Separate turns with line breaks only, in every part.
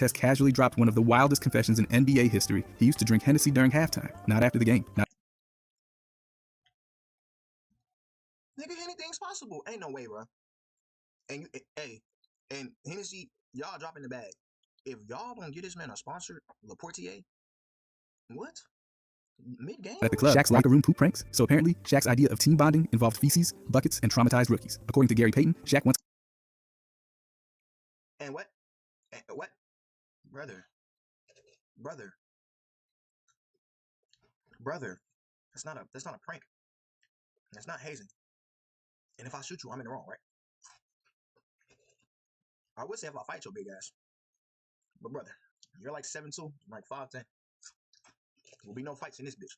Test casually dropped one of the wildest confessions in NBA history. He used to drink Hennessy during halftime, not after the game.
Nigga, anything's possible. Ain't no way, bro. And and Hennessy, y'all dropping the bag. If y'all don't get this man a sponsor, Laportier, what? Mid-game?
At the club, Shaq's locker room poop pranks. So apparently, Shaq's idea of team bonding involved feces, buckets, and traumatized rookies. According to Gary Payton, Shaq once...
And what? And what? Brother. That's not a prank. That's not hazing. And if I shoot you, I'm in the wrong, right? I would say if I fight your big ass. But brother, you're like 7'2", I'm like 5'10". There will be no fights in this bitch.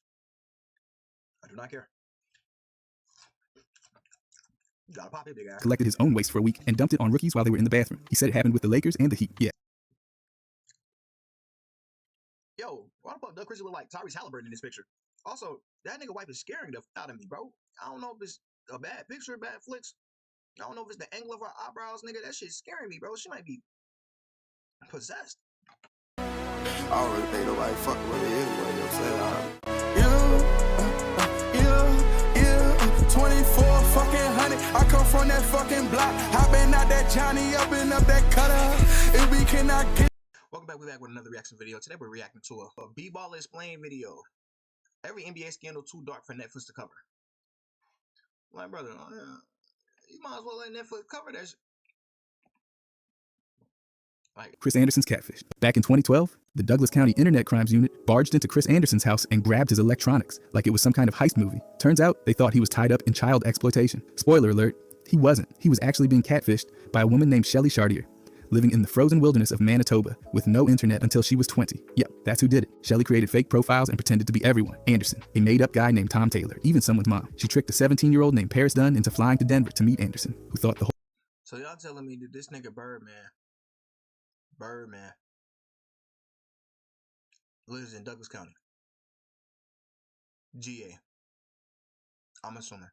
I do not care. You gotta pop it, big ass.
Collected his own waste for a week and dumped it on rookies while they were in the bathroom. He said it happened with the Lakers and the Heat. Yeah.
Yo, why the fuck Doug Christie look like Tyrese Halliburton in this picture? Also, that nigga wife is scaring the out of me, bro. I don't know if it's a bad picture, bad flicks. I don't know if it's the angle of her eyebrows, nigga. That shit's scaring me, bro. She might be possessed.
I don't really think nobody fucking with me anyway, you know what I'm saying? 24 fucking hundred. I come from that fucking block. I been out that Johnny up and up that cutter. If we cannot get...
Welcome back. We're back with another reaction video. Today we're reacting to a B-Ball Explain video. Every NBA scandal too dark for Netflix to cover. Like, brother, you might as well let Netflix cover that shit. Like,
Chris Anderson's catfish. Back in 2012, the Douglas County Internet Crimes Unit barged into Chris Anderson's house and grabbed his electronics like it was some kind of heist movie. Turns out they thought he was tied up in child exploitation. Spoiler alert, he wasn't. He was actually being catfished by a woman named Shelly Chartier, living in the frozen wilderness of Manitoba with no internet until she was 20. Yep, that's who did it. Shelly created fake profiles and pretended to be everyone. Anderson, a made-up guy named Tom Taylor, even someone's mom. She tricked a 17-year-old named Paris Dunn into flying to Denver to meet Anderson, who thought the whole...
So y'all telling me that this nigga Birdman lives in Douglas County, GA. I'm assuming.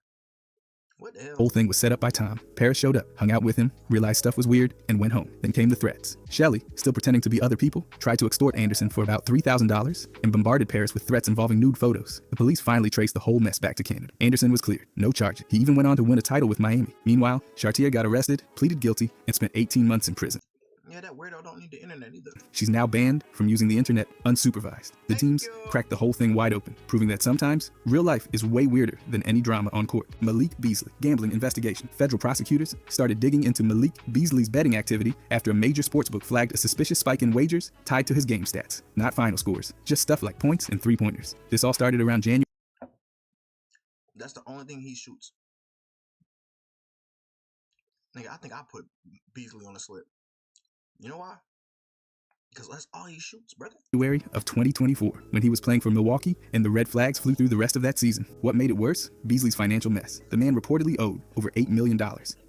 What the hell?
whole thing was set up by Tom. Paris showed up, hung out with him, realized stuff was weird, and went home. Then came the threats. Shelly, still pretending to be other people, tried to extort Anderson for about $3,000 and bombarded Paris with threats involving nude photos. The police finally traced the whole mess back to Canada. Anderson was cleared, no charges. He even went on to win a title with Miami. Meanwhile, Chartier got arrested, pleaded guilty, and spent 18 months in prison.
Yeah, that weirdo don't need the internet either.
She's now banned from using the internet unsupervised. The teams cracked the whole thing wide open, proving that sometimes real life is way weirder than any drama on court. Malik Beasley, gambling investigation. Federal prosecutors started digging into Malik Beasley's betting activity after a major sportsbook flagged a suspicious spike in wagers tied to his game stats. Not final scores, just stuff like points and three-pointers. This all started around January.
That's the only thing he shoots. Nigga, I think I put Beasley on the slip. You know why? Because that's all he shoots, brother.
February of 2024, when he was playing for Milwaukee and the red flags flew through the rest of that season. What made it worse? Beasley's financial mess. The man reportedly owed over $8 million,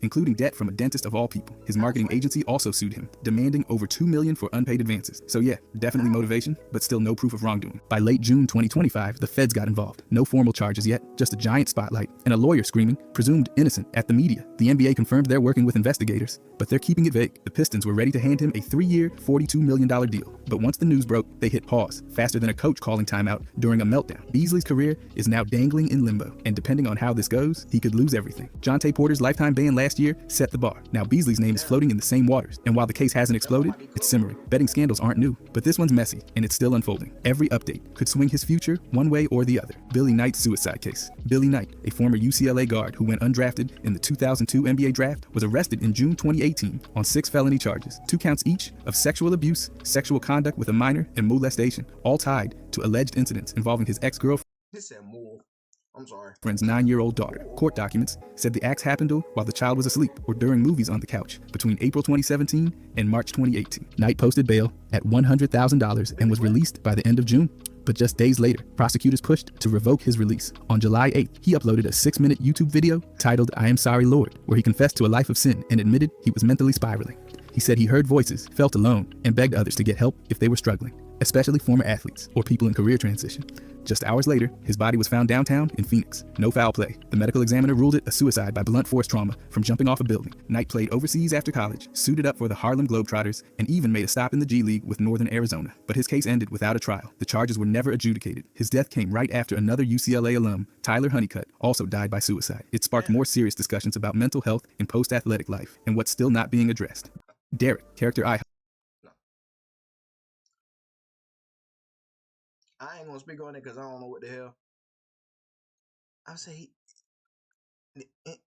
including debt from a dentist of all people. His marketing agency also sued him, demanding over $2 million for unpaid advances. So yeah, definitely motivation, but still no proof of wrongdoing. By late June 2025, the feds got involved. No formal charges yet, just a giant spotlight and a lawyer screaming, presumed innocent, at the media. The NBA confirmed they're working with investigators, but they're keeping it vague. The Pistons were ready to hand him a 3-year, $42 million deal. But once the news broke, they hit pause, faster than a coach calling timeout during a meltdown. Beasley's career is now dangling in limbo, and depending on how this goes, he could lose everything. Jonte Porter's lifetime ban last year set the bar. Now Beasley's name is floating in the same waters, and while the case hasn't exploded, it's simmering. Betting scandals aren't new, but this one's messy, and it's still unfolding. Every update could swing his future one way or the other. Billy Knight's suicide case. Billy Knight, a former UCLA guard who went undrafted in the 2002 NBA draft, was arrested in June 2018 on 6 felony charges, 2 counts each of sexual abuse, sexual conduct with a minor, and molestation, all tied to alleged incidents involving his ex-girlfriend.
He said mole. I'm sorry.
Friend's 9-year-old daughter. Court documents said the acts happened while the child was asleep or during movies on the couch between April 2017 and March 2018. Knight posted bail at $100,000 and was released by the end of June. But just days later, prosecutors pushed to revoke his release. On July 8th, he uploaded a 6-minute YouTube video titled "I Am Sorry, Lord," where he confessed to a life of sin and admitted he was mentally spiraling. He said he heard voices, felt alone, and begged others to get help if they were struggling, especially former athletes or people in career transition. Just hours later, his body was found downtown in Phoenix. No foul play. The medical examiner ruled it a suicide by blunt force trauma from jumping off a building. Knight played overseas after college, suited up for the Harlem Globetrotters, and even made a stop in the G League with Northern Arizona. But his case ended without a trial. The charges were never adjudicated. His death came right after another UCLA alum, Tyler Honeycutt, also died by suicide. It sparked more serious discussions about mental health in post-athletic life and what's still not being addressed. Derek, character I
ain't gonna speak on it because I don't know what the hell. I say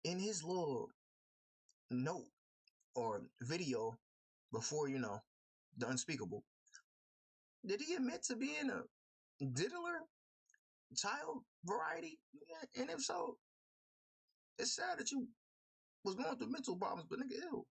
in his little note or video before, the unspeakable, did he admit to being a diddler, child variety? Yeah, and if so, it's sad that you was going through mental problems, but nigga, ew.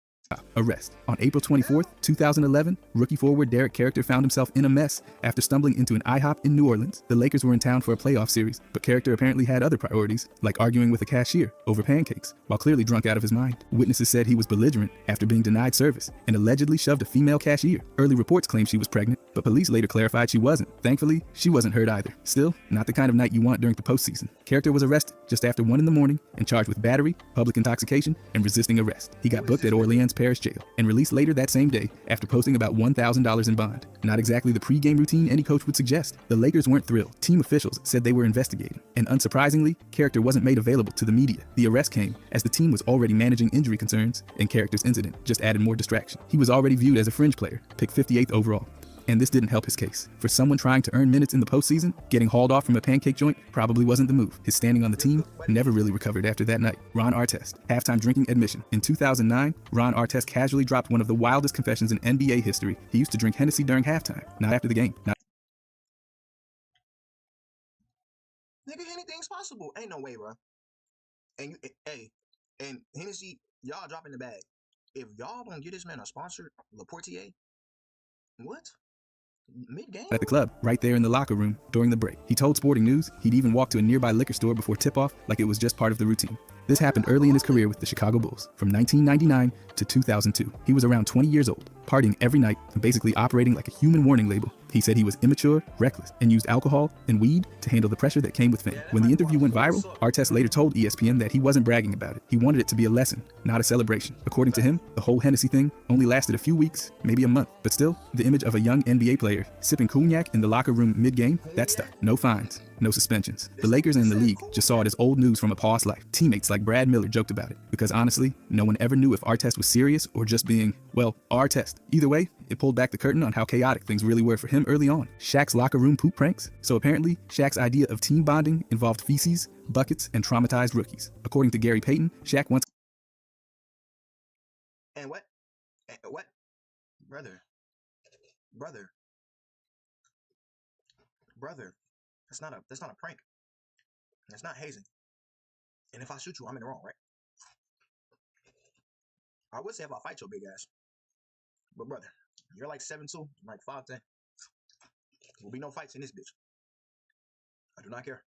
Arrest. On April 24th, 2011, rookie forward Derek Character found himself in a mess after stumbling into an IHOP in New Orleans. The Lakers were in town for a playoff series, but Character apparently had other priorities, like arguing with a cashier over pancakes, while clearly drunk out of his mind. Witnesses said he was belligerent after being denied service and allegedly shoved a female cashier. Early reports claimed she was pregnant, but police later clarified she wasn't. Thankfully, she wasn't hurt either. Still, not the kind of night you want during the postseason. Character was arrested just after 1 a.m. and charged with battery, public intoxication, and resisting arrest. He got booked at Orleans Parish Jail and released later that same day after posting about $1,000 in bond. Not exactly the pre-game routine any coach would suggest. The Lakers weren't thrilled. Team officials said they were investigating. And unsurprisingly, Character wasn't made available to the media. The arrest came as the team was already managing injury concerns, and Character's incident just added more distraction. He was already viewed as a fringe player, picked 58th overall. And this didn't help his case. For someone trying to earn minutes in the postseason, getting hauled off from a pancake joint probably wasn't the move. His standing on the team never really recovered after that night. Ron Artest, halftime drinking admission. In 2009, Ron Artest casually dropped one of the wildest confessions in NBA history. He used to drink Hennessy during halftime, not after the game.
Nigga, anything's possible. Ain't no way, bro. And and Hennessy, y'all dropping the bag. If y'all don't get this man a sponsor, Laportier, what? Mid-game?
At the club, right there in the locker room during the break. He told Sporting News he'd even walk to a nearby liquor store before tip-off like it was just part of the routine. This happened early in his career with the Chicago Bulls, from 1999 to 2002. He was around 20 years old, partying every night and basically operating like a human warning label. He said he was immature, reckless, and used alcohol and weed to handle the pressure that came with fame. When the interview went viral, Artest later told ESPN that he wasn't bragging about it. He wanted it to be a lesson, not a celebration. According to him, the whole Hennessy thing only lasted a few weeks, maybe a month. But still, the image of a young NBA player sipping cognac in the locker room mid-game, that stuck. No fines, no suspensions. The Lakers and the league just saw it as old news from a past life. Teammates like Brad Miller joked about it, because honestly, no one ever knew if Artest was serious or just being, well, Artest. Either way, it pulled back the curtain on how chaotic things really were for him early on. Shaq's locker room poop pranks? So apparently, Shaq's idea of team bonding involved feces, buckets, and traumatized rookies. According to Gary Payton, Shaq once...
And what? What? Brother. That's not a prank. That's not hazing. And if I shoot you, I'm in the wrong, right? I would say if I fight your big ass. But brother, you're like 7'2", I'm like 5'10". There will be no fights in this bitch. I do not care.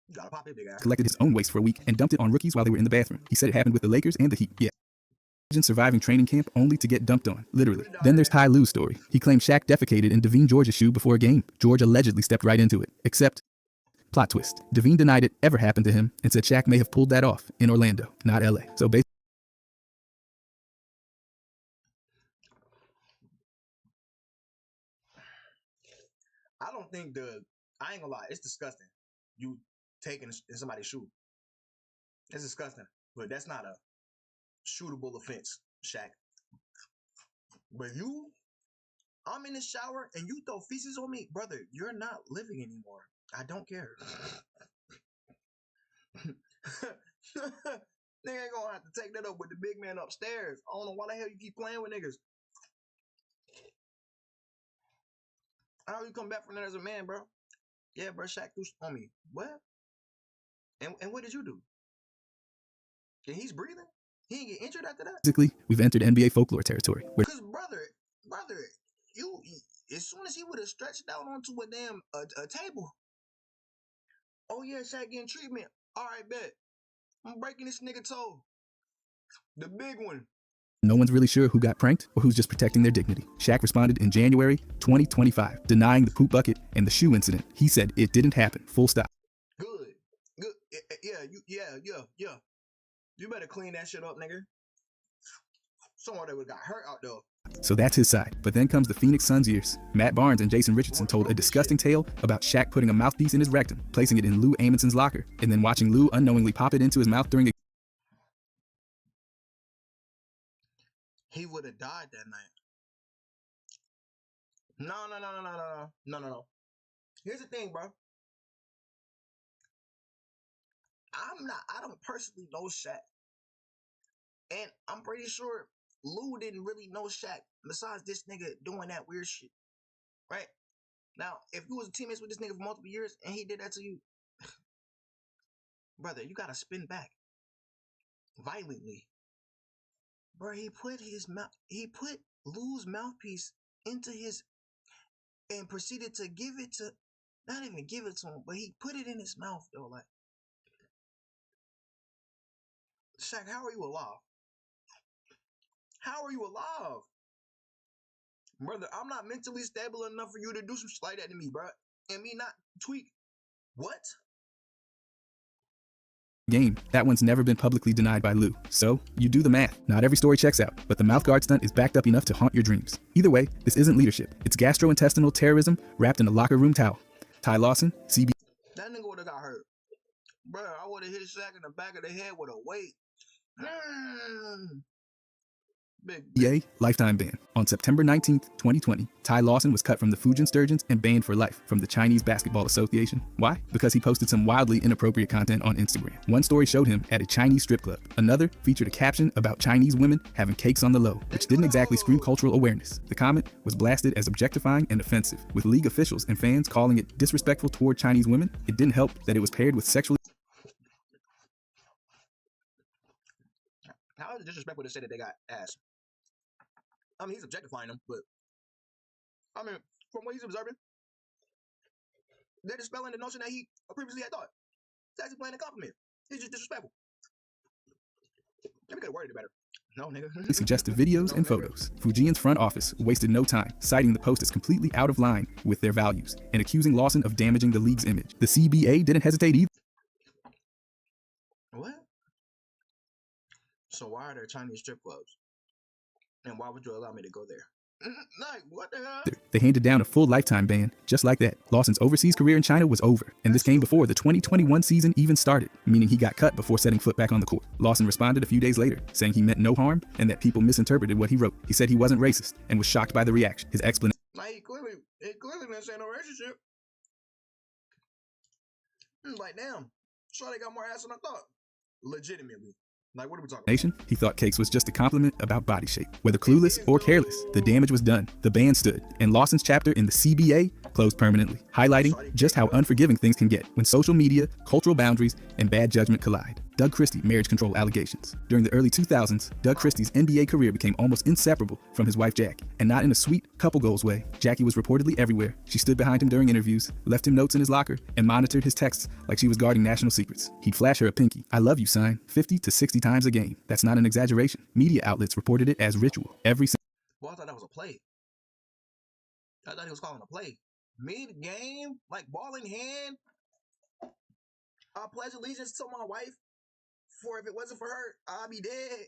You gotta pop it, big ass.
Collected his own waste for a week and dumped it on rookies while they were in the bathroom. He said it happened with the Lakers and the Heat. Yeah. Imagine surviving training camp only to get dumped on, literally. Then there's Ty Lue's story. He claimed Shaq defecated in Devine George's shoe before a game. George allegedly stepped right into it. Except, plot twist, Devine denied it ever happened to him and said Shaq may have pulled that off in Orlando, not LA. So basically,
I don't think I ain't gonna lie, it's disgusting. You taking in somebody's shoe. It's disgusting. But that's not a shootable offense, Shaq. But I'm in the shower and you throw feces on me, brother, you're not living anymore. I don't care. Nigga ain't gonna have to take that up with the big man upstairs. I don't know why the hell you keep playing with niggas. How you come back from that as a man, bro? Yeah, bro, Shaq threw on me. What? And what did you do? And he's breathing? He didn't get injured after that?
we've entered NBA folklore territory.
Because brother, you as soon as he would have stretched out onto a damn a table. Oh yeah, Shaq getting treatment. All right, bet. I'm breaking this nigga toe. The big one.
No one's really sure who got pranked or who's just protecting their dignity. Shaq responded in January 2025, denying the poop bucket and the shoe incident. He said it didn't happen, full stop.
Good. Yeah. You better clean that shit up, nigga. Someone that would got hurt out there.
So that's his side. But then comes the Phoenix Suns years. Matt Barnes and Jason Richardson told a disgusting tale about Shaq putting a mouthpiece in his rectum, placing it in Lou Amundsen's locker, and then watching Lou unknowingly pop it into his mouth during a
He would have died that night. No. Here's the thing, bro. I don't personally know Shaq. And I'm pretty sure Lou didn't really know Shaq besides this nigga doing that weird shit. Right? Now, if you was teammates with this nigga for multiple years and he did that to you, brother, you gotta spin back. Violently. Bro, he put Lou's mouthpiece into his and proceeded to give it to, not even give it to him, but he put it in his mouth though. Like, Shaq, how are you alive? How are you alive? Brother, I'm not mentally stable enough for you to do some shit like that to me, bro. And me not tweak. What?
game. That one's never been publicly denied by Lou. So, you do the math. Not every story checks out, but the mouthguard stunt is backed up enough to haunt your dreams. Either way, this isn't leadership. It's gastrointestinal terrorism wrapped in a locker room towel. Ty Lawson, CB.
That nigga would have got hurt. Bro, I would have hit Shaq in the back of the head with a weight. Big.
EA lifetime ban. On September 19th, 2020, Ty Lawson was cut from the Fujian Sturgeons and banned for life from the Chinese Basketball Association. Why? Because he posted some wildly inappropriate content on Instagram. One story showed him at a Chinese strip club. Another featured a caption about Chinese women having cakes on the low, which didn't exactly scream cultural awareness. The comment was blasted as objectifying and offensive, with league officials and fans calling it disrespectful toward Chinese women. It didn't help that it was paired with sexually.
How is it disrespectful to say that they got ass? I mean, he's objectifying them, but I mean, from what he's observing, they're dispelling the notion that he previously had thought. He's actually playing a compliment. He's just disrespectful. Maybe could have worded it better. No, nigga.
Suggestive videos and photos. Fujian's front office wasted no time, citing the post as completely out of line with their values and accusing Lawson of damaging the league's image. The CBA didn't hesitate either.
What? So why are there Chinese strip clubs? And why would you allow me to go there? Like, what the hell?
They handed down a full lifetime ban, just like that. Lawson's overseas career in China was over, and this came before the 2021 season even started, meaning he got cut before setting foot back on the court. Lawson responded a few days later, saying he meant no harm and that people misinterpreted what he wrote. He said he wasn't racist and was shocked by the reaction. His explanation.
Like, he clearly didn't say no relationship. Like, damn, sure they got more ass than I thought. Legitimately. Like, what are we talking about?
He thought cakes was just a compliment about body shape. Whether clueless or careless, the damage was done. The ban stood, and Lawson's chapter in the CBA closed permanently, highlighting just how unforgiving things can get when social media, cultural boundaries, and bad judgment collide. Doug Christie marriage control allegations. During the early 2000s, Doug Christie's NBA career became almost inseparable from his wife Jackie, and not in a sweet couple goals way. Jackie was reportedly everywhere. She stood behind him during interviews, left him notes in his locker, and monitored his texts like she was guarding national secrets. He'd flash her a pinky, "I love you" sign 50 to 60 times a game. That's not an exaggeration. Media outlets reported it as ritual every single.
Well, I thought that was a play. I thought he was calling a play. Mid-game, like ball in hand. I pledge allegiance to my wife. For if it wasn't for her, I'd be dead.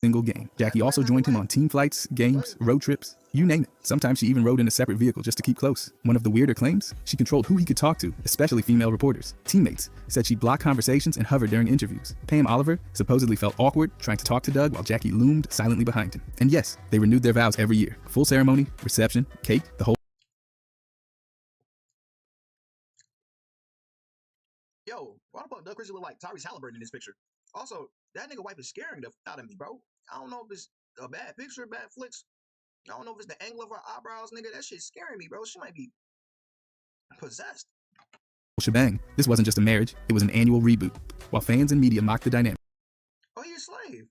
Single game. Jackie also joined him on team flights, games, road trips, you name it. Sometimes she even rode in a separate vehicle just to keep close. One of the weirder claims, she controlled who he could talk to, especially female reporters. Teammates said she'd block conversations and hover during interviews. Pam Oliver supposedly felt awkward trying to talk to Doug while Jackie loomed silently behind him. And yes, they renewed their vows every year. Full ceremony, reception, cake, the whole.
Yo, why the fuck Doug Christie look like Tyrese Halliburton in this picture? Also, that nigga wife is scaring the out of me, bro. I don't know if it's a bad picture, bad flicks. I don't know if it's the angle of her eyebrows, nigga. That shit's scaring me, bro. She might be possessed.
Shebang. This wasn't just a marriage, it was an annual reboot. While fans and media mocked the dynamic.
Oh, you're a slave.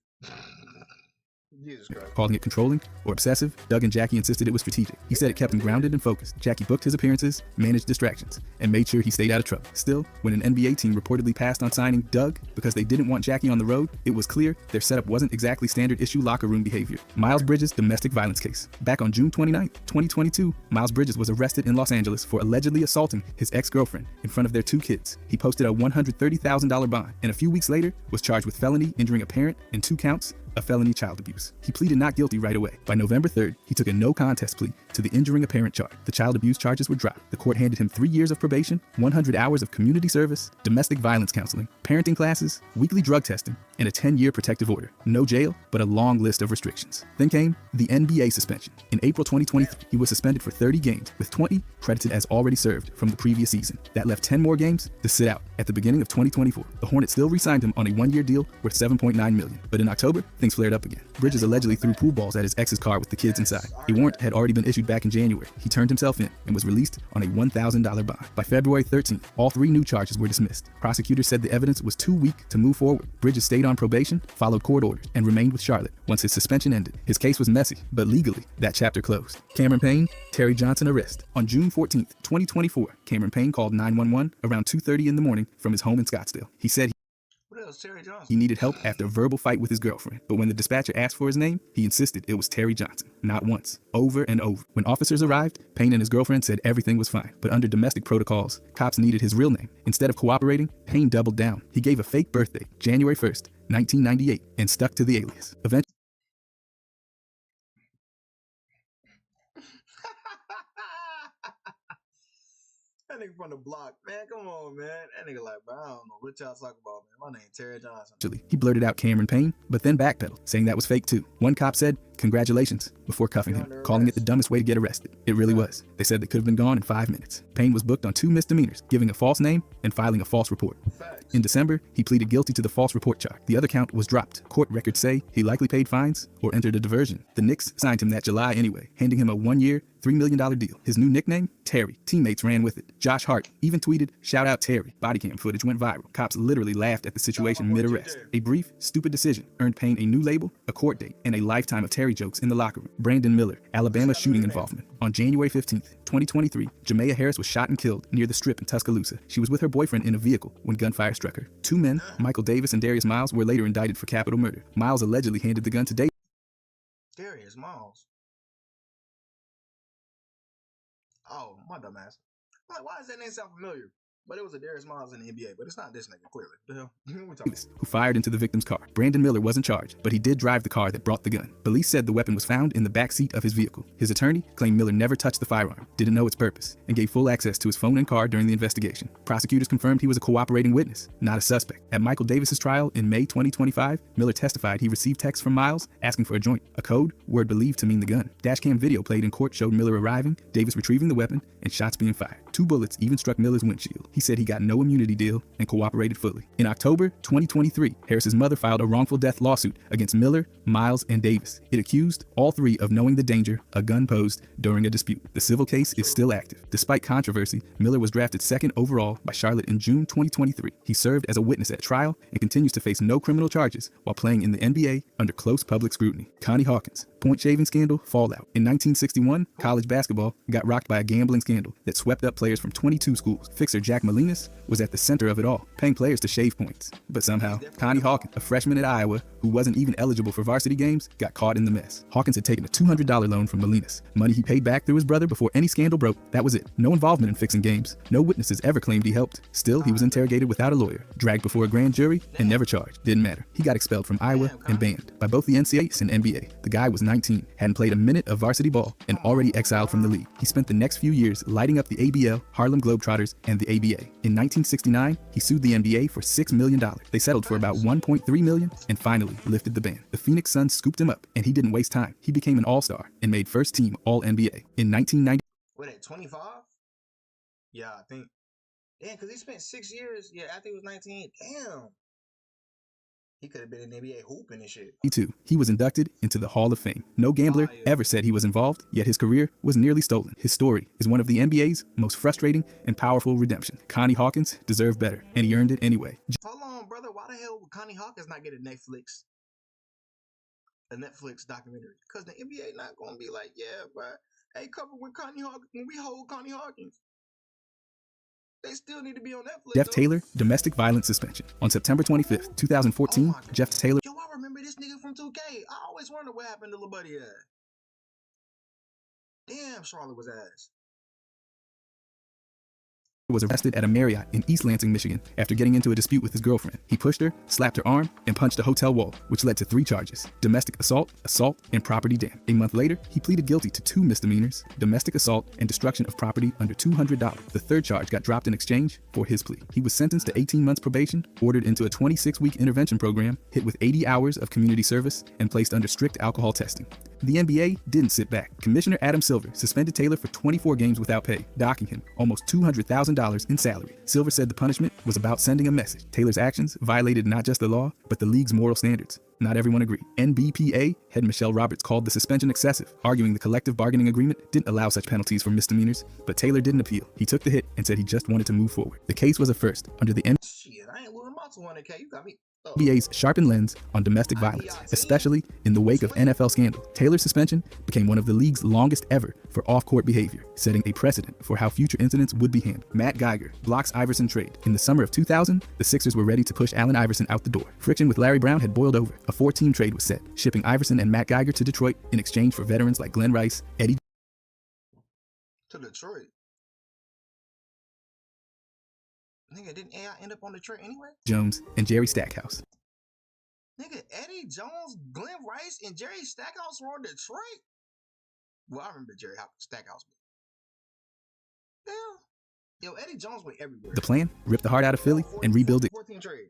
Jesus Christ.
Calling it controlling or obsessive, Doug and Jackie insisted it was strategic. He said it kept him grounded and focused. Jackie booked his appearances, managed distractions, and made sure he stayed out of trouble. Still, when an NBA team reportedly passed on signing Doug because they didn't want Jackie on the road, it was clear their setup wasn't exactly standard issue locker room behavior. Miles Bridges' domestic violence case. Back on June 29, 2022, Miles Bridges was arrested in Los Angeles for allegedly assaulting his ex-girlfriend in front of their 2 kids. He posted a $130,000 bond, and a few weeks later was charged with felony injuring a parent and 2 counts of felony child abuse. He pleaded not guilty right away. By November 3rd, he took a no contest plea to the injuring a parent charge. The child abuse charges were dropped. The court handed him 3 years of probation, 100 hours of community service, domestic violence counseling, parenting classes, weekly drug testing, and a 10-year protective order. No jail, but a long list of restrictions. Then came the NBA suspension. In April 2023, he was suspended for 30 games, with 20 credited as already served from the previous season. That left 10 more games to sit out. At the beginning of 2024, the Hornets still re-signed him on a 1-year deal worth $7.9 million. But in October, things flared up again. Bridges allegedly threw pool balls at his ex's car with the kids inside. A warrant had already been issued back in January. He turned himself in and was released on a $1,000 bond. By February 13th, all 3 new charges were dismissed. Prosecutors said the evidence was too weak to move forward. Bridges stayed on probation, followed court orders, and remained with Charlotte once his suspension ended. His case was messy, but legally, that chapter closed. Cameron Payne, Terry Johnson arrest. On June 14th, 2024, Cameron Payne called 911 around 2:30 in the morning from his home in Scottsdale. He said
What else, Terry Johnson?
he needed help after a verbal fight with his girlfriend, but when the dispatcher asked for his name, he insisted it was Terry Johnson. Not once, over and over. When officers arrived, Payne and his girlfriend said everything was fine, but under domestic protocols, cops needed his real name. Instead of cooperating, Payne doubled down. He gave a fake birthday, January 1st, 1998, and stuck to the alias. Eventually,
That nigga from the block, man. Come on, man. That nigga like, bro, I don't know what y'all talking about, man. My name Terry Johnson.
he blurted out Cameron Payne, but then backpedaled, saying that was fake too. One cop said, "Congratulations," before cuffing him, calling it the dumbest way to get arrested. It really was. They said they could have been gone in 5 minutes. Payne was booked on 2 misdemeanors, giving a false name and filing a false report.
Facts.
In December, he pleaded guilty to the false report charge. The other count was dropped. Court records say he likely paid fines or entered a diversion. The Knicks signed him that July anyway, handing him a 1-year, $3 million deal. His new nickname? Terry. Teammates ran with it. Josh Hart even tweeted, "Shout out Terry." Body cam footage went viral. Cops literally laughed at the situation mid-arrest. A brief, stupid decision earned Payne a new label, a court date, and a lifetime of Terry jokes in the locker room. Brandon Miller, Alabama shooting involvement. On January 15th, 2023, Jamea Harris was shot and killed near the Strip in Tuscaloosa. She was with her boyfriend in a vehicle when gunfire struck her. 2 men, Michael Davis and Darius Miles, were later indicted for capital murder. Miles allegedly handed the gun to Davis.
Darius Miles. Oh, my dumb ass. I'm like, why does that name sound familiar? But it was a Darius Miles in the NBA, but it's not this nigga, clearly. The hell? What we talking about?
Who fired into the victim's car. Brandon Miller wasn't charged, but he did drive the car that brought the gun. Police said the weapon was found in the back seat of his vehicle. His attorney claimed Miller never touched the firearm, didn't know its purpose, and gave full access to his phone and car during the investigation. Prosecutors confirmed he was a cooperating witness, not a suspect. At Michael Davis's trial in May 2025, Miller testified he received texts from Miles asking for a joint, a code word believed to mean the gun. Dashcam video played in court showed Miller arriving, Davis retrieving the weapon, and shots being fired. 2 bullets even struck Miller's windshield. He said he got no immunity deal and cooperated fully. In October 2023, Harris's mother filed a wrongful death lawsuit against Miller, Miles, and Davis. It accused all 3 of knowing the danger a gun posed during a dispute. The civil case is still active. Despite controversy, Miller was drafted 2nd overall by Charlotte in June 2023. He served as a witness at trial and continues to face no criminal charges while playing in the NBA under close public scrutiny. Connie Hawkins, point shaving scandal, fallout. In 1961, college basketball got rocked by a gambling scandal that swept up players from 22 schools. Fixer Jack Molinas was at the center of it all, paying players to shave points. But somehow, Connie Hawkins, a freshman at Iowa who wasn't even eligible for varsity games, got caught in the mess. Hawkins had taken a $200 loan from Molinas, money he paid back through his brother before any scandal broke. That was it. No involvement in fixing games. No witnesses ever claimed he helped. Still, he was interrogated without a lawyer, dragged before a grand jury, and never charged. Didn't matter. He got expelled from Iowa and banned by both the NCAA and NBA. The guy was 19, hadn't played a minute of varsity ball, and already exiled from the league. He spent the next few years lighting up the ABL, Harlem Globetrotters, and the ABA. In 1969, he sued the NBA for $6 million. They settled for about $1.3 million and finally lifted the ban. The Phoenix Suns scooped him up, and he didn't waste time. He became an all-star and made first team All-NBA. In 1990,
What, at 25? Yeah, I think. Damn, because he spent 6 years, after he was 19. Damn. He could have been in the NBA hooping and shit.
he was inducted into the Hall of Fame. No gambler ever said he was involved, yet his career was nearly stolen. His story is one of the NBA's most frustrating and powerful redemption. Connie Hawkins deserved better, and he earned it anyway.
Hold on, brother. Why the hell would Connie Hawkins not get a Netflix? a Netflix documentary because the NBA not gonna be like, yeah, bro. Hey, cover with Connie Hawkins when we hold Connie Hawkins. They still need to be on Netflix.
Jeff
though.
Taylor, domestic violence suspension. On September 25th, 2014, Jeff Taylor
Yo, I remember this nigga from 2K. I always wonder what happened to Lil Buddy ass. Damn, Charlotte was ass.
was arrested at a Marriott in East Lansing, Michigan, after getting into a dispute with his girlfriend. He pushed her, slapped her arm, and punched a hotel wall, which led to 3 charges: domestic assault, and property damage. A month later, he pleaded guilty to 2 misdemeanors: domestic assault and destruction of property under $200. The 3rd charge got dropped in exchange for his plea. He was sentenced to 18 months probation, ordered into a 26-week intervention program, hit with 80 hours of community service, and placed under strict alcohol testing. The NBA didn't sit back. Commissioner Adam Silver suspended Taylor for 24 games without pay, docking him almost $200,000 in salary. Silver said the punishment was about sending a message. Taylor's actions violated not just the law, but the league's moral standards. Not everyone agreed. NBPA head Michelle Roberts called the suspension excessive, arguing the collective bargaining agreement didn't allow such penalties for misdemeanors, but Taylor didn't appeal. He took the hit and said he just wanted to move forward. The case was a first under the
Shit, I ain't losing my 200K. You got me.
NBA's sharpened lens on domestic violence, especially in the wake of NFL scandal. Taylor's suspension became one of the league's longest ever for off-court behavior, setting a precedent for how future incidents would be handled. Matt Geiger blocks Iverson trade. In the summer of 2000, the Sixers were ready to push Allen Iverson out the door. Friction with Larry Brown had boiled over. A 4-team trade was set, shipping Iverson and Matt Geiger to Detroit in exchange for veterans like Glenn Rice, Eddie
To Detroit. Nigga, didn't AI end up on Detroit anyway?
Jones, and Jerry Stackhouse.
Nigga, Eddie Jones, Glenn Rice, and Jerry Stackhouse were on Detroit? Well, I remember Jerry Stackhouse. Hell, yo, Eddie Jones went everywhere.
The plan? Rip the heart out of Philly and rebuild it.
14 trade.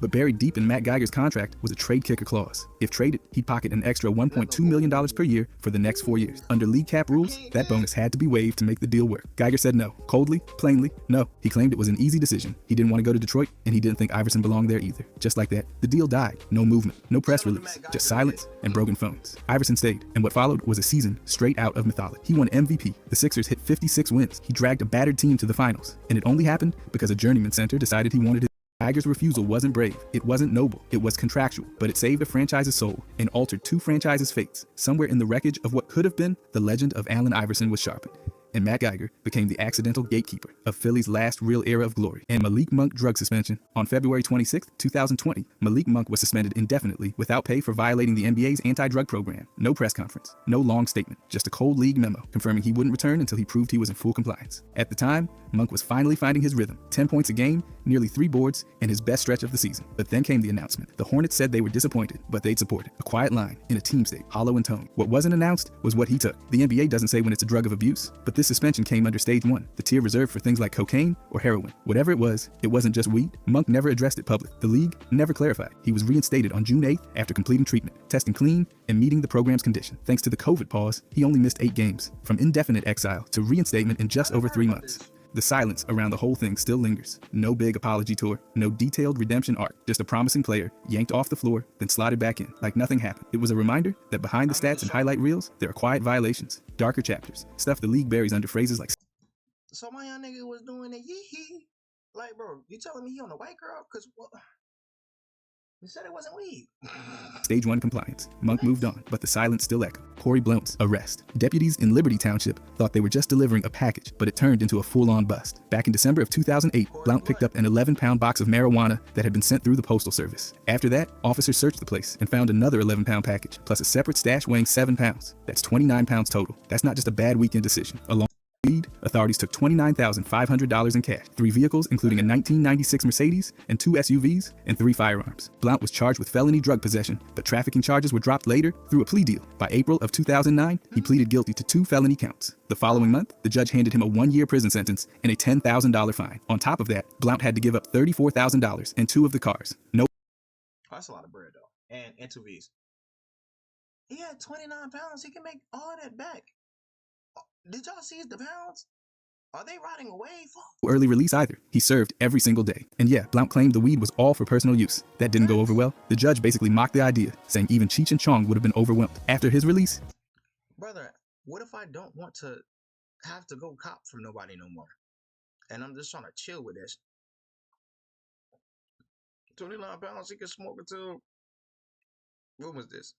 But buried deep in Matt Geiger's contract was a trade kicker clause. If traded, he'd pocket an extra $1.2 million per year for the next 4 years. Under league cap rules, that bonus had to be waived to make the deal work. Geiger said no. Coldly, plainly, no. He claimed it was an easy decision. He didn't want to go to Detroit, and he didn't think Iverson belonged there either. Just like that, the deal died. No movement, no press release, just silence and broken phones. Iverson stayed, and what followed was a season straight out of mythology. He won MVP. The Sixers hit 56 wins. He dragged a battered team to the finals, and it only happened because a journeyman center decided he wanted it. Geiger's refusal wasn't brave, it wasn't noble, it was contractual, but it saved a franchise's soul and altered 2 franchises' fates. Somewhere in the wreckage of what could have been, the legend of Allen Iverson was sharpened, and Matt Geiger became the accidental gatekeeper of Philly's last real era of glory. And Malik Monk drug suspension. On February 26, 2020, Malik Monk was suspended indefinitely without pay for violating the NBA's anti-drug program. No press conference, no long statement, just a cold league memo confirming he wouldn't return until he proved he was in full compliance. At the time, Monk was finally finding his rhythm. 10 points a game, nearly 3 boards, and his best stretch of the season. But then came the announcement. The Hornets said they were disappointed, but they'd support it. A quiet line in a team state, hollow in tone. What wasn't announced was what he took. The NBA doesn't say when it's a drug of abuse, but this suspension came under stage 1, the tier reserved for things like cocaine or heroin. Whatever it wasn't just weed. Monk never addressed it publicly. The league never clarified. He was reinstated on June 8th after completing treatment, testing clean, and meeting the program's condition. Thanks to the COVID pause, he only missed 8 games, from indefinite exile to reinstatement in just over 3 months. The silence around the whole thing still lingers. No big apology tour, no detailed redemption arc, just a promising player yanked off the floor, then slotted back in, like nothing happened. It was a reminder that behind the stats and highlight reels, there are quiet violations, darker chapters, stuff the league buries under phrases like
So my young nigga was doing a yee-hee. Like, bro, you telling me he on the white girl? Cause what? He said it wasn't weed.
Stage 1 compliance. Monk moved on, but the silence still echoed. Corey Blount's arrest. Deputies in Liberty Township thought they were just delivering a package, but it turned into a full-on bust. Back in December of 2008, Blount picked up an 11-pound box of marijuana that had been sent through the Postal Service. After that, officers searched the place and found another 11-pound package, plus a separate stash weighing 7 pounds. That's 29 pounds total. That's not just a bad weekend decision. Along weed, authorities took $29,500 in cash, 3 vehicles including a 1996 Mercedes and 2 SUVs, and 3 firearms. Blount was charged with felony drug possession, but trafficking charges were dropped later through a plea deal. By April of 2009, he pleaded guilty to 2 felony counts. The following month, the judge handed him a 1-year prison sentence and a $10,000 fine. On top of that, Blount had to give up $34,000 and 2 of the cars. No.
That's a lot of bread though, and 2 V's. He had 29 pounds. He can make all of that back. Did y'all seize the pounds? Are they rotting away? Fuck.
Early release either. He served every single day. And yeah, Blount claimed the weed was all for personal use. That didn't go over well. The judge basically mocked the idea, saying even Cheech and Chong would have been overwhelmed. After his release,
brother, what if I don't want to have to go cop from nobody no more? And I'm just trying to chill with this. 29 pounds, he can smoke until, when was this?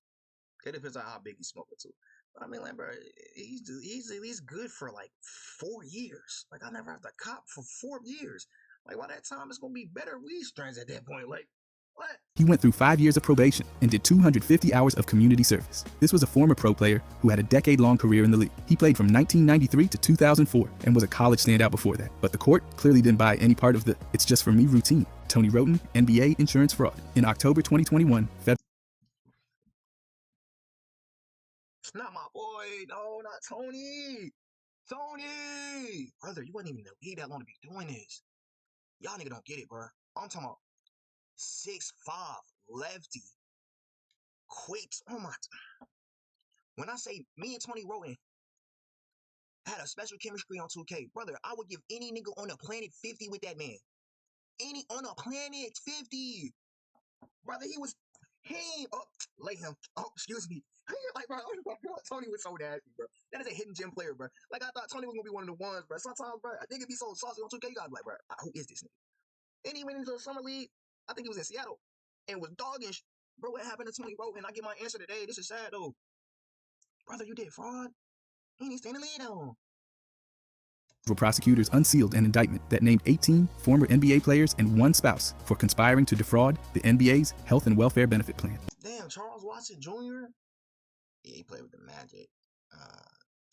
It depends on how big he's smoking too. But I mean, like, bro, he's at least good for like 4 years. Like, I never have to cop for 4 years. Like, by that time, it's gonna be better weed strains at that point. Like, what?
He went through 5 years of probation and did 250 hours of community service. This was a former pro player who had a decade-long career in the league. He played from 1993 to 2004 and was a college standout before that. But the court clearly didn't buy any part of the "it's just for me" routine. Tony Roten, NBA insurance fraud. In October 2021,
Not my boy. No, not Tony. Tony! Brother, you wasn't even in the league that long to be doing this. Y'all nigga don't get it, bro. I'm talking about 6'5", lefty, quick. Oh my. When I say me and Tony Roten had a special chemistry on 2K, brother, I would give any nigga on the planet 50 with that man. Any on the planet 50. Brother, lay him. Oh, excuse me. Like, bro, Tony was so nasty, bro. That is a hidden gem player, bro. Like, I thought Tony was gonna be one of the ones, bro. Sometimes, bro, I think it'd be so saucy on 2K, you gotta be like, bro, who is this nigga? And he went into the summer league. I think he was in Seattle and was dogging. Bro, what happened to Tony Roten? I get my answer today. This is sad though. Brother, you did fraud. He ain't staying in the league though.
prosecutors unsealed an indictment that named 18 former NBA players and one spouse for conspiring to defraud the NBA's health and welfare benefit plan.
Damn, Charles Watson Jr.? Yeah, he played with the Magic.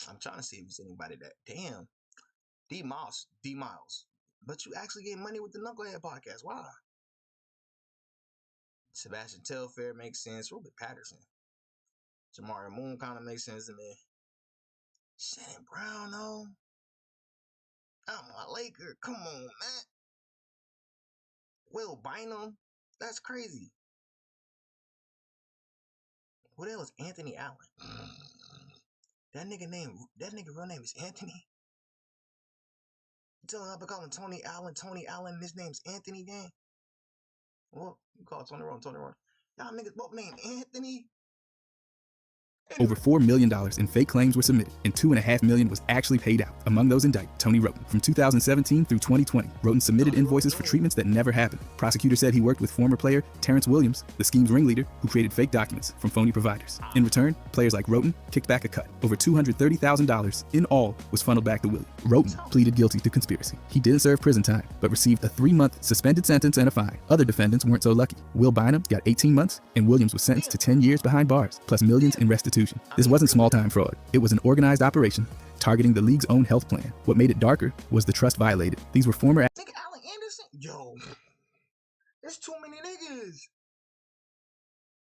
I'm trying to see if there's anybody that. Damn. D Miles. But you actually get money with the Knucklehead podcast. Why? Sebastian Telfair makes sense. Ruben Patterson. Jamari Moon kind of makes sense to me. Shannon Brown, though. I'm a Laker. Come on, man. Will Bynum. That's crazy. What else? Anthony Allen. That nigga real name is Anthony. You telling me I call him Tony Allen, and his name's Anthony, gang? Well, you call Tony Roten. Y'all niggas both named Anthony.
Over $4 million in fake claims were submitted, and $2.5 million was actually paid out. Among those indicted, Tony Roten. From 2017 through 2020, Roten submitted invoices for treatments that never happened. Prosecutors said he worked with former player Terrence Williams, the scheme's ringleader, who created fake documents from phony providers. In return, players like Roten kicked back a cut. Over $230,000 in all was funneled back to Williams. Roten pleaded guilty to conspiracy. He didn't serve prison time, but received a 3-month suspended sentence and a fine. Other defendants weren't so lucky. Will Bynum got 18 months, and Williams was sentenced to 10 years behind bars, plus millions in restitution. This wasn't small-time fraud. It was an organized operation targeting the league's own health plan. What made it darker was the trust violated. These were former
Nigga, Allen Anderson? Yo, there's too many niggas.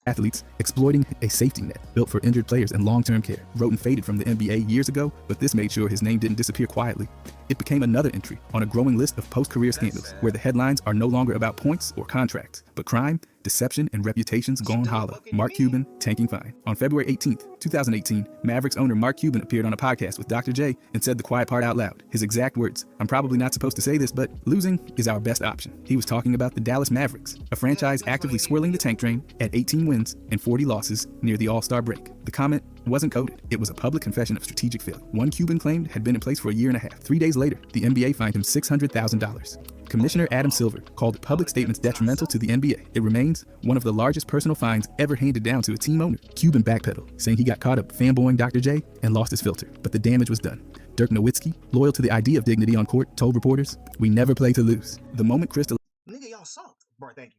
athletes exploiting a safety net built for injured players and long-term care. Roten faded from the NBA years ago, but this made sure his name didn't disappear quietly. It became another entry on a growing list of post-career scandals, where the headlines are no longer about points or contracts, but crime, deception, and reputations gone hollow. Mark Cuban tanking fine. On February 18th, 2018, Mavericks owner Mark Cuban appeared on a podcast with Dr. J and said the quiet part out loud. His exact words: "I'm probably not supposed to say this, but losing is our best option." He was talking about the Dallas Mavericks, a franchise actively swirling the tank drain at 18 wins and 40 losses near the All-Star break. The comment wasn't coded. It was a public confession of strategic failure. One Cuban claimed had been in place for a year and a half. 3 days later, the NBA fined him $600,000. Commissioner Adam Silver called public statements detrimental to the NBA. It remains one of the largest personal fines ever handed down to a team owner. Cuban backpedaled, saying he got caught up fanboying Dr. J and lost his filter, but the damage was done. Dirk Nowitzki, loyal to the idea of dignity on court, told reporters, "We never play to lose." The moment crystallized.
Nigga, y'all sucked. Bro, thank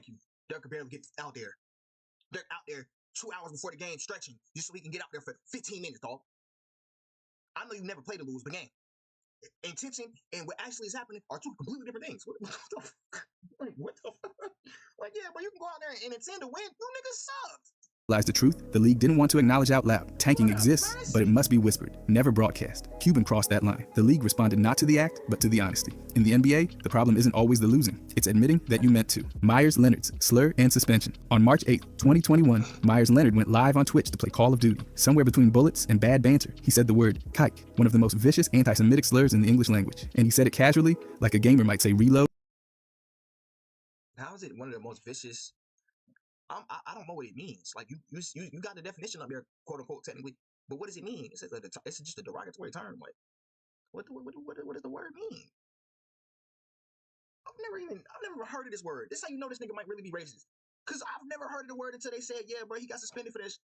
you. Dirk could barely get out there. Dirk out there 2 hours before the game stretching just so we can get out there for 15 minutes, dog. I know you never played to lose the game. Intention and what actually is happening are two completely different things. What the fuck? Like, what the fuck? Like, yeah, but you can go out there and intend to win. You niggas sucked.
The truth the league didn't want to acknowledge out loud. Tanking exists, but it must be whispered, never broadcast. Cuban crossed that line. The league responded not to the act, but to the honesty. In the NBA, the problem isn't always the losing. It's admitting that you meant to. Myers-Leonard's slur and suspension. On March 8th, 2021, Myers-Leonard went live on Twitch to play Call of Duty. Somewhere between bullets and bad banter, he said the word kike, one of the most vicious anti-Semitic slurs in the English language. And he said it casually, like a gamer might say reload.
How is it one of the most vicious? I don't know what it means. Like, you got the definition up there, quote unquote, technically, but what does it mean? It's just a derogatory term. Like, what does the word mean? I've never heard of this word. This is how you know this nigga might really be racist. Cause I've never heard of the word until they said, yeah, bro, he got suspended for this.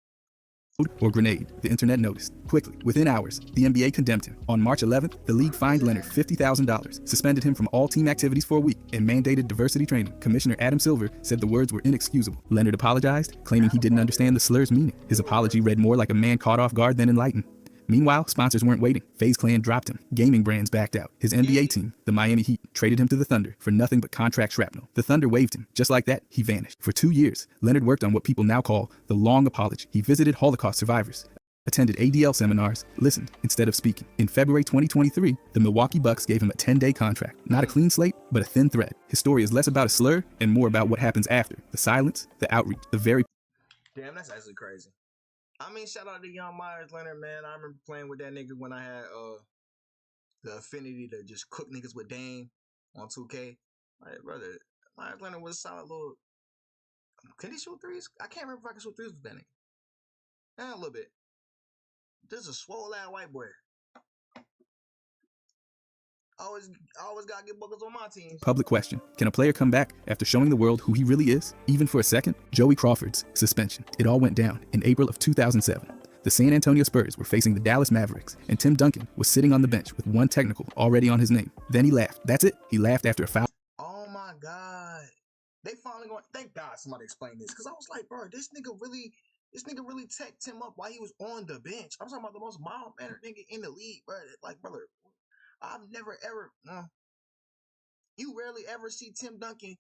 or grenade, the internet noticed. Quickly, within hours, the NBA condemned him. On March 11th, the league fined Leonard $50,000, suspended him from all team activities for a week, and mandated diversity training. Commissioner Adam Silver said the words were inexcusable. Leonard apologized, claiming he didn't understand the slur's meaning. His apology read more like a man caught off guard than enlightened. Meanwhile, sponsors weren't waiting. FaZe Clan dropped him. Gaming brands backed out. His NBA team, the Miami Heat, traded him to the Thunder for nothing but contract shrapnel. The Thunder waived him. Just like that, he vanished. For 2 years, Leonard worked on what people now call the long apology. He visited Holocaust survivors, attended ADL seminars, listened instead of speaking. In February 2023, the Milwaukee Bucks gave him a 10-day contract. Not a clean slate, but a thin thread. His story is less about a slur and more about what happens after. The silence, the outreach, the very...
Damn, that's actually crazy. I mean, shout out to young Myers Leonard, man. I remember playing with that nigga when I had the affinity to just cook niggas with Dame on 2K. Like, brother, Myers Leonard was a solid little... Can he shoot threes? I can't remember if I can shoot threes with that nigga. A little bit. This is a swole-ass white boy. Always gotta get buckets on my team.
Public question. Can a player come back after showing the world who he really is, even for a second? Joey Crawford's suspension. It all went down in April of 2007. The San Antonio Spurs were facing the Dallas Mavericks, and Tim Duncan was sitting on the bench with one technical already on his name. Then he laughed. That's it. He laughed after a foul.
Oh my God. They finally going, thank God somebody explained this. Cause I was like, bro, this nigga really teched him up while he was on the bench. I'm talking about the most mild-mannered nigga in the league, bro. Like, brother, I've never ever, you rarely ever see Tim Duncan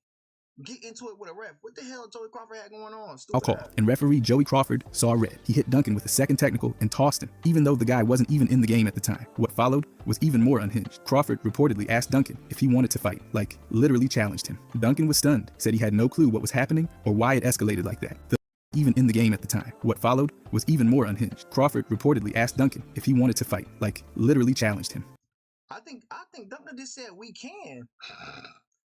get into it with a ref. What the hell Joey Crawford had going on? Stupid
Call. And referee Joey Crawford saw red. He hit Duncan with a second technical and tossed him, even though the guy wasn't even in the game at the time. What followed was even more unhinged. Crawford reportedly asked Duncan if he wanted to fight, like literally challenged him. Duncan was stunned, said he had no clue what was happening or why it escalated like that. Even in the game at the time. What followed was even more unhinged. Crawford reportedly asked Duncan if he wanted to fight, like literally challenged him.
I think Duncan just said we can.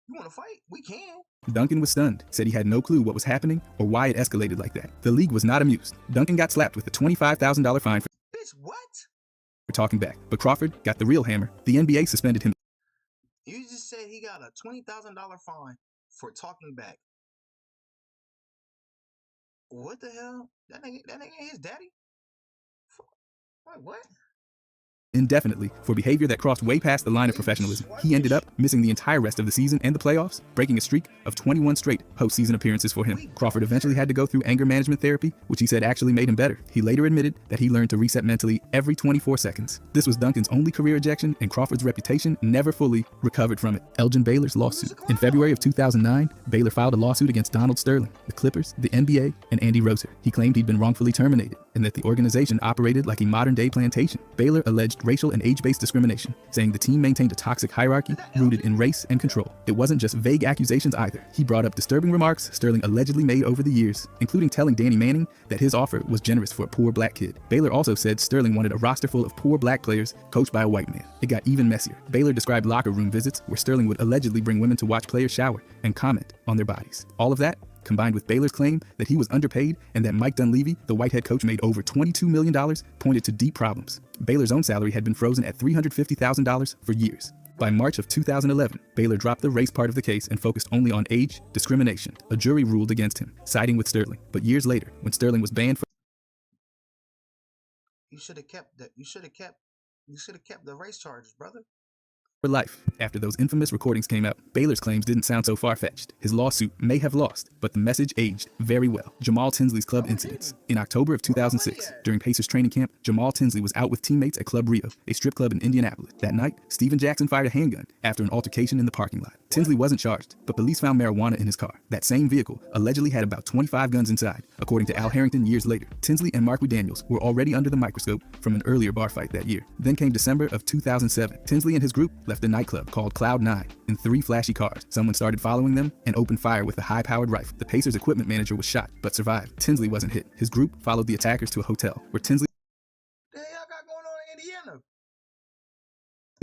You want to fight? We can.
Duncan was stunned, said he had no clue what was happening or why it escalated like that. The league was not amused. Duncan got slapped with a $25,000 fine for
what?
For talking back, but Crawford got the real hammer. The NBA suspended him.
You just said he got a $20,000 fine for talking back. What the hell? That nigga ain't his daddy? Wait, what?
Indefinitely for behavior that crossed way past the line of professionalism. He ended up missing the entire rest of the season and the playoffs, breaking a streak of 21 straight postseason appearances for him. Crawford eventually had to go through anger management therapy, which he said actually made him better. He later admitted that he learned to reset mentally every 24 seconds. This was Duncan's only career ejection, and Crawford's reputation never fully recovered from it. Elgin Baylor's lawsuit. In February of 2009, Baylor filed a lawsuit against Donald Sterling, the Clippers, the NBA, and Andy Roser. He claimed he'd been wrongfully terminated and that the organization operated like a modern-day plantation. Baylor alleged racial and age-based discrimination, saying the team maintained a toxic hierarchy rooted in race and control. It wasn't just vague accusations either. He brought up disturbing remarks Sterling allegedly made over the years, including telling Danny Manning that his offer was generous for a poor black kid. Baylor also said Sterling wanted a roster full of poor black players coached by a white man. It got even messier. Baylor described locker room visits where Sterling would allegedly bring women to watch players shower and comment on their bodies. All of that combined with Baylor's claim that he was underpaid and that Mike Dunleavy, the white head coach, made over $22 million, pointed to deep problems. Baylor's own salary had been frozen at $350,000 for years. By March of 2011, Baylor dropped the race part of the case and focused only on age discrimination. A jury ruled against him, siding with Sterling. But years later, when Sterling was banned
You should have kept the race charges, brother.
for life. After those infamous recordings came out, Baylor's claims didn't sound so far-fetched. His lawsuit may have lost, but the message aged very well. Jamal Tinsley's club incidents. In October of 2006, during Pacers training camp, Jamal Tinsley was out with teammates at Club Rio, a strip club in Indianapolis. That night, Steven Jackson fired a handgun after an altercation in the parking lot. Tinsley wasn't charged, but police found marijuana in his car. That same vehicle allegedly had about 25 guns inside, according to Al Harrington years later. Tinsley and Mark Daniels were already under the microscope from an earlier bar fight that year. Then came December of 2007. Tinsley and his group left a nightclub called Cloud 9 in 3 flashy cars. Someone started following them and opened fire with a high-powered rifle. The Pacers equipment manager was shot, but survived. Tinsley wasn't hit. His group followed the attackers to a hotel, where Tinsley's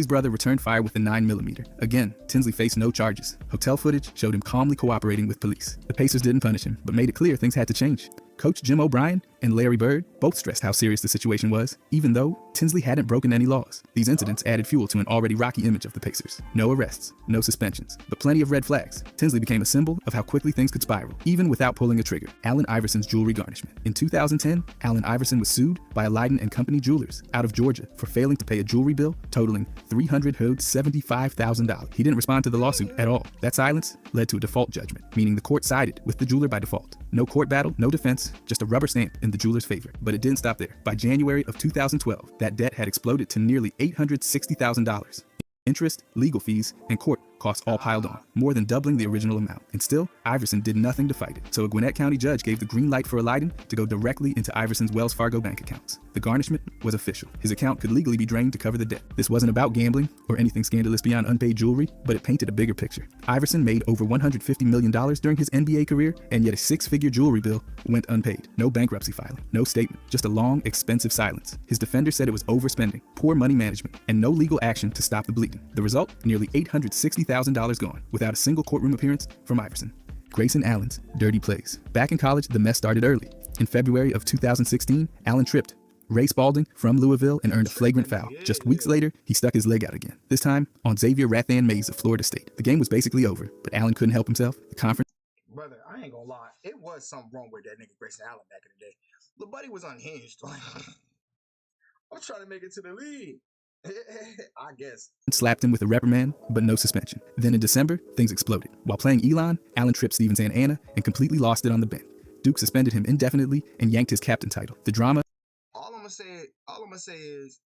brother returned fire with a 9mm. Again, Tinsley faced no charges. Hotel footage showed him calmly cooperating with police. The Pacers didn't punish him, but made it clear things had to change. Coach Jim O'Brien and Larry Bird both stressed how serious the situation was, even though Tinsley hadn't broken any laws. These incidents added fuel to an already rocky image of the Pacers. No arrests, no suspensions, but plenty of red flags. Tinsley became a symbol of how quickly things could spiral, even without pulling a trigger. Allen Iverson's jewelry garnishment. In 2010, Allen Iverson was sued by Leiden and Company Jewelers out of Georgia for failing to pay a jewelry bill totaling $375,000. He didn't respond to the lawsuit at all. That silence led to a default judgment, meaning the court sided with the jeweler by default. No court battle, no defense, just a rubber stamp in the jeweler's favor. But it didn't stop there. By January of 2012, that debt had exploded to nearly $860,000. Interest, legal fees, and court costs all piled on, more than doubling the original amount. And still, Iverson did nothing to fight it. So a Gwinnett County judge gave the green light for Leiden to go directly into Iverson's Wells Fargo bank accounts. The garnishment was official. His account could legally be drained to cover the debt. This wasn't about gambling or anything scandalous beyond unpaid jewelry, but it painted a bigger picture. Iverson made over $150 million during his NBA career, and yet a six-figure jewelry bill went unpaid. No bankruptcy filing, no statement, just a long, expensive silence. His defender said it was overspending, poor money management, and no legal action to stop the bleeding. The result? Nearly $860,000 gone, without a single courtroom appearance from Iverson. Grayson Allen's dirty plays. Back in college, the mess started early. In February of 2016, Allen tripped Ray Spalding from Louisville and earned a flagrant foul. Just weeks later, he stuck his leg out again, this time on Xavier Rathan Mays of Florida State. The game was basically over, but Allen couldn't help himself. The conference...
Brother, I ain't gonna lie. It was something wrong with that nigga Grayson Allen back in the day. The buddy was unhinged. I'm trying to make it to the league. I guess.
Slapped him with a reprimand, but no suspension. Then in December, things exploded. While playing Elon, Allen tripped Steven Santana and completely lost it on the bench. Duke suspended him indefinitely and yanked his captain title. The drama...
All I'm gonna say is,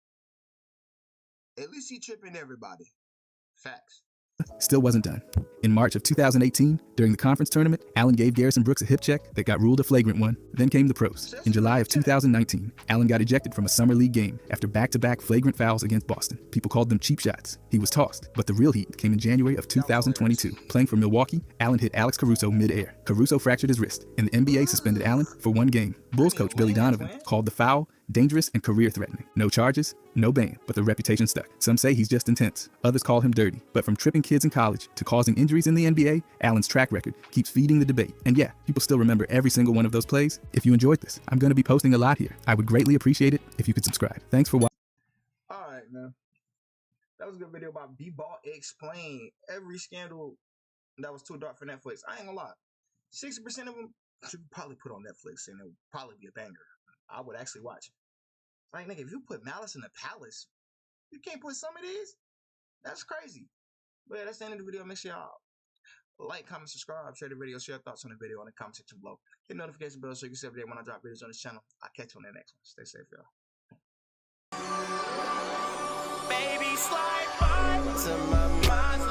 at least he tripping everybody. Facts.
Still wasn't done. In March of 2018, during the conference tournament, Allen gave Garrison Brooks a hip check that got ruled a flagrant one. Then came the pros. In July of 2019, Allen got ejected from a summer league game after back-to-back flagrant fouls against Boston. People called them cheap shots. He was tossed, but the real heat came in January of 2022. Playing for Milwaukee, Allen hit Alex Caruso mid-air. Caruso fractured his wrist, and the NBA suspended Allen for one game. Bulls coach Billy Donovan called the foul dangerous and career-threatening. No charges, no ban, but the reputation stuck. Some say he's just intense. Others call him dirty. But from tripping kids in college to causing injuries in the NBA, Allen's track record keeps feeding the debate. And yeah, people still remember every single one of those plays. If you enjoyed this, I'm going to be posting a lot here. I would greatly appreciate it if you could subscribe. Thanks for watching.
All right, man. That was a good video about B-Ball Explain. Every scandal that was too dark for Netflix. I ain't gonna lie. 60% of them should probably put on Netflix, and it would probably be a banger. I would actually watch. Like, nigga, if you put Malice in the Palace, you can't put some of these? That's crazy. But yeah, that's the end of the video. Make sure y'all like, comment, subscribe, share the video, share your thoughts on the video in the comment section below. Hit the notification bell so you can see every day when I drop videos on this channel. I'll catch you on the next one. Stay safe, y'all.
Baby, slide by to my mind's